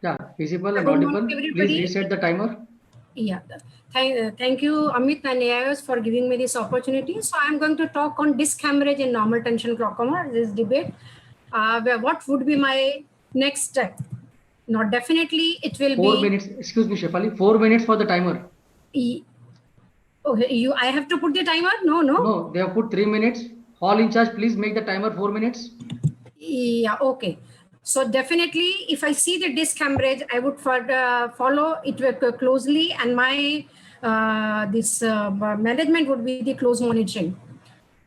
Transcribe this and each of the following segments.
Yeah, visible and Good audible. morning, everybody. Please reset the timer. Yeah, thank you, Amit and AIOS, for giving me this opportunity. So I'm going to talk on disc hemorrhage in normal tension glaucoma, this debate. What would be my next step? Now, definitely it will 4 be, minutes. Excuse me, Shefali. 4 minutes for the timer. okay, I have to put the timer? No. No, they have put 3 minutes. Hall in charge, please make the timer 4 minutes. Yeah, okay. So definitely, if I see the disc hemorrhage, I would follow it very closely, and my this management would be the close monitoring.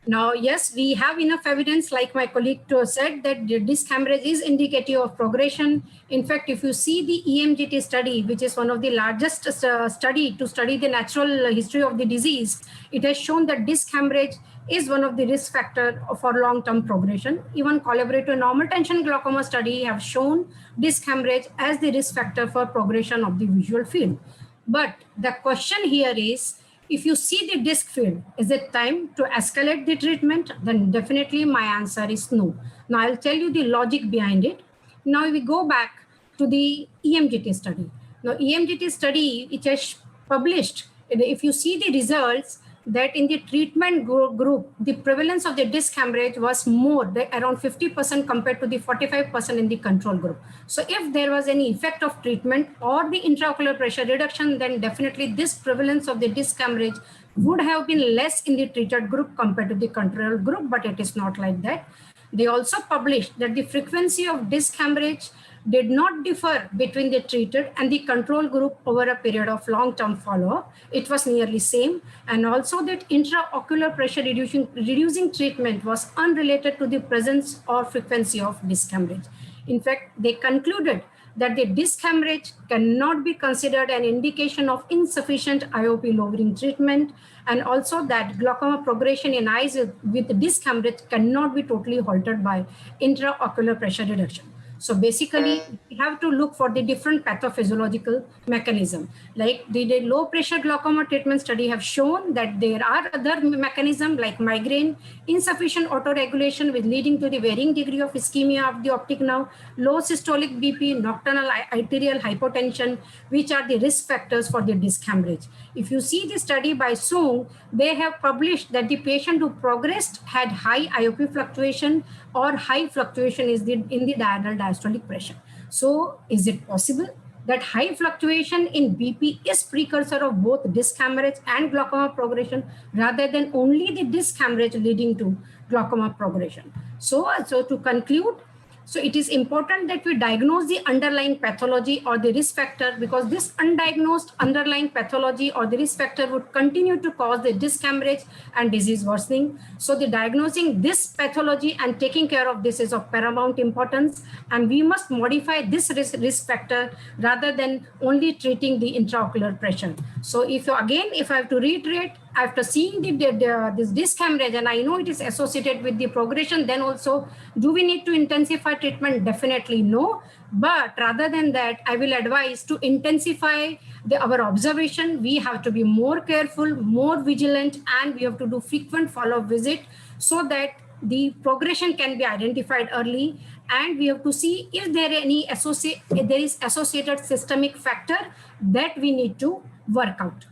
Now, yes, we have enough evidence, like my colleague said, that the disc hemorrhage is indicative of progression. In fact, if you see the EMGT study, which is one of the largest study to study the natural history of the disease, it has shown that disc hemorrhage is one of the risk factor for long-term progression. Even collaborative normal tension glaucoma study have shown disc hemorrhage as the risk factor for progression of the visual field. But the question here is, if you see the disc field, is it time to escalate the treatment? Then definitely my answer is no. Now I'll tell you the logic behind it. Now we go back to the EMGT study. Now EMGT study, it has published, if you see the results, that in the treatment group, the prevalence of the disc hemorrhage was more, around 50% compared to the 45% in the control group. So if there was any effect of treatment or the intraocular pressure reduction, then definitely this prevalence of the disc hemorrhage would have been less in the treated group compared to the control group, but it is not like that. They also published that the frequency of disc hemorrhage did not differ between the treated and the control group over a period of long-term follow-up. It was nearly same. And also that intraocular pressure reducing treatment was unrelated to the presence or frequency of disc hemorrhage. In fact, they concluded that the disc hemorrhage cannot be considered an indication of insufficient IOP lowering treatment, and also that glaucoma progression in eyes with disc hemorrhage cannot be totally halted by intraocular pressure reduction. So basically, we have to look for the different pathophysiological mechanism. Like the low pressure glaucoma treatment study have shown that there are other mechanisms like migraine, insufficient autoregulation with leading to the varying degree of ischemia of the optic nerve, low systolic BP, nocturnal arterial hypotension, which are the risk factors for the disc hemorrhage. If you see the study by Sung, they have published that the patient who progressed had high IOP fluctuation or high fluctuation in the diurnal diastolic pressure. So is it possible that high fluctuation in BP is precursor of both disc hemorrhage and glaucoma progression rather than only the disc hemorrhage leading to glaucoma progression? So to conclude, so it is important that we diagnose the underlying pathology or the risk factor, because this undiagnosed underlying pathology or the risk factor would continue to cause the disc hemorrhage and disease worsening. So the diagnosing this pathology and taking care of this is of paramount importance, and we must modify this risk factor rather than only treating the intraocular pressure. So if I have to reiterate, after seeing this disc hemorrhage and I know it is associated with the progression, then also do we need to intensify treatment? Definitely no. But rather than that, I will advise to intensify our observation. We have to be more careful, more vigilant, and we have to do frequent follow-up visit so that the progression can be identified early, and we have to see if there is associated systemic factor that we need to work out.